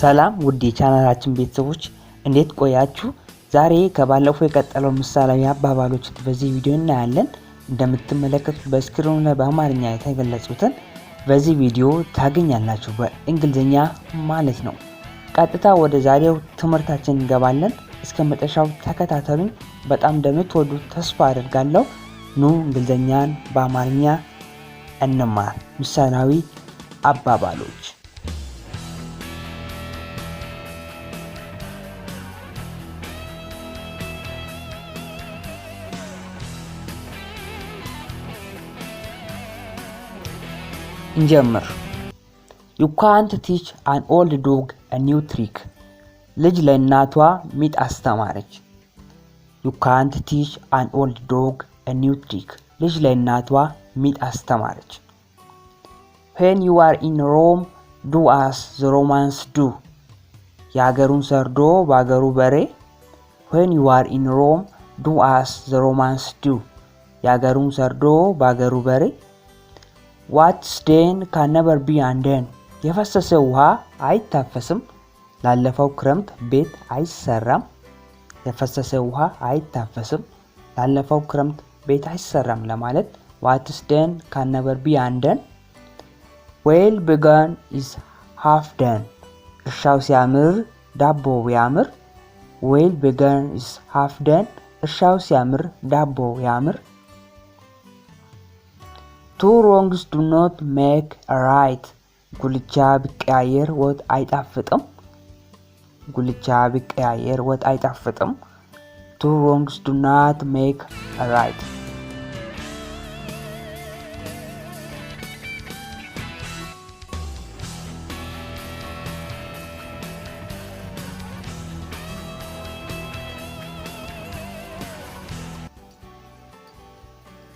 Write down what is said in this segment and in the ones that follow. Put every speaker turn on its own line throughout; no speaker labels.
ሰላም ውድ የቻናላችን ቤተሰቦች እንዴት ቆያችሁ? ዛሬ ከባለፈው የቀጠለው ምሳሌያዊ አባባሎች በዚህ ቪዲዮ እናያለን። እንደምትመለከቱት በስክሪኑ ላይ በአማርኛ የተገለጹትን በዚህ ቪዲዮ ታገኛላችሁ በእንግሊዘኛ ማለት ነው። ቀጥታ ወደ ዛሬው ትምህርታችን እንገባለን። እስከ መጨረሻው ተከታተሉኝ። በጣም እንደምትወዱት ተስፋ አደርጋለሁ። ኑ እንግሊዘኛን በአማርኛ እንማር። ምሳሌያዊ አባባሎች እንጀምር። You can't teach an old dog a new trick. ልጅ ለእናቷ ሚጥ አስተማረች። You can't teach an old dog a new trick. ልጅ ለእናቷ ሚጥ አስተማረች። When you are in Rome, do as the Romans do. የአገሩን ሰርዶ በአገሩ በሬ። When you are in Rome, do as the Romans do. የአገሩን ሰርዶ በአገሩ በሬ። What's done can never be undone. የፈሰሰ ውሃ አይታፈስም። ላለፈው ክረምት ቤት አይሰራም። የፈሰሰ ውሃ አይታፈስም። ላለፈው ክረምት ቤት አይሰራም ለማለት What's done can never be undone. Well begun is half done. እርሻው ሲያምር ዳቦ ያምር። Well begun is half done. እርሻው ሲያምር ዳቦ ያምር። Two wrongs do not make a right. ጉልቻ ቢቀያየር ወጥ አይጣፍጥም። ጉልቻ ቢቀያየር ወጥ አይጣፍጥም። Two wrongs do not make a right.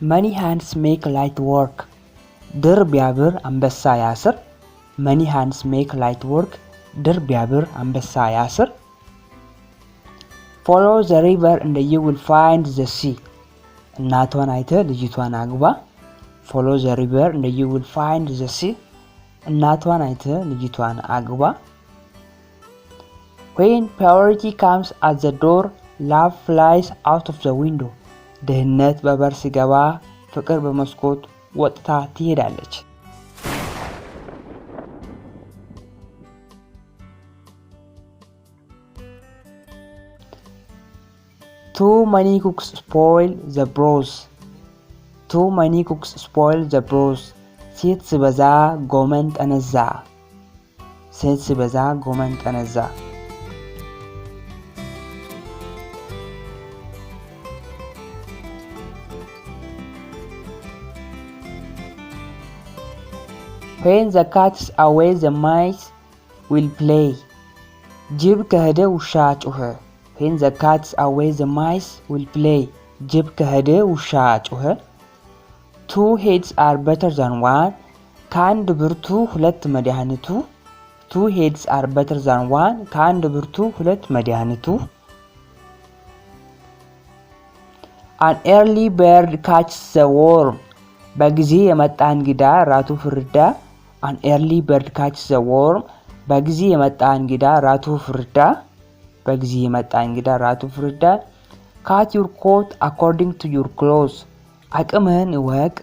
Many hands make light work. ድር ቢያብር አንበሳ ያስር። Many hands make light work. ድር ቢያብር አንበሳ ያስር። Follow the river and you will find the sea. እናቷን አይተህ ልጅቷን አግባ። Follow the river and you will find the sea. እናቷን አይተህ ልጅቷን አግባ። When poverty comes at the door, love flies out of the window. ድህነት በበር ሲገባ ፍቅር በመስኮት ወጥታ ትሄዳለች። Too many cooks spoil the broth. Too many cooks spoil the broth. ሴት ሲበዛ ጎመን ጠነዛ። ሴት ሲበዛ ጎመን ጠነዛ። When the cat is away, the mice will play. ጅብ ከሄደ ውሻ ጮኸ። When the cat is away, the mice will play. ጅብ ከሄደ ውሻ ጮኸ። Two heads are better than one. ከአንድ ብርቱ ሁለት መድኃኒቱ። Two heads are better than one. ከአንድ ብርቱ ሁለት መድኃኒቱ። An early bird catches the worm. በጊዜ የመጣ እንግዳ ራቱ ፍርዳ። An early bird catches the worm. በጊዜ የመጣ እንግዳ ራቱ ፍርዳ። በጊዜ የመጣ እንግዳ ራቱ ፍርዳ። Cut your coat according to your clothes. አቅምህን እወቅ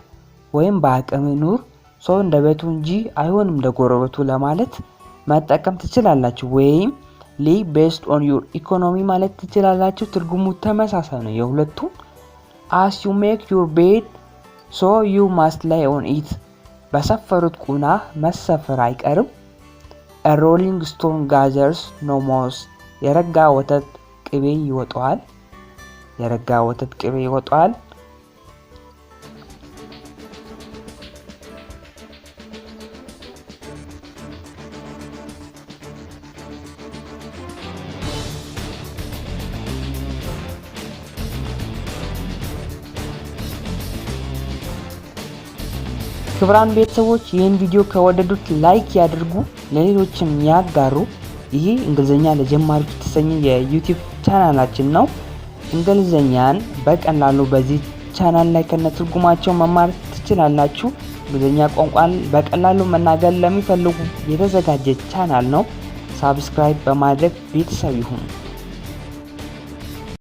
ወይም በአቅምህ ኑር። ሰው እንደ ቤቱ እንጂ አይሆንም እንደ ጎረቤቱ ለማለት መጠቀም ትችላላችሁ። ወይም live based on your economy ማለት ትችላላችሁ። ትርጉሙ ተመሳሳይ ነው የሁለቱም። As you make your bed, so you must lie on it. በሰፈሩት ቁና መሰፈር አይቀርም። A rolling stone gathers no moss. የረጋ ወተት ቅቤ ይወጣዋል። የረጋ ወተት ቅቤ ይወጣዋል። ክብራን ቤተሰቦች ይህን ቪዲዮ ከወደዱት ላይክ ያድርጉ፣ ለሌሎችም ያጋሩ። ይህ እንግሊዘኛ ለጀማሪዎች የተሰኘ የዩቲዩብ ቻናላችን ነው። እንግሊዘኛን በቀላሉ በዚህ ቻናል ላይ ከነትርጉማቸው መማር ትችላላችሁ። እንግሊዘኛ ቋንቋን በቀላሉ መናገር ለሚፈልጉ የተዘጋጀ ቻናል ነው። ሳብስክራይብ በማድረግ ቤተሰብ ይሁኑ።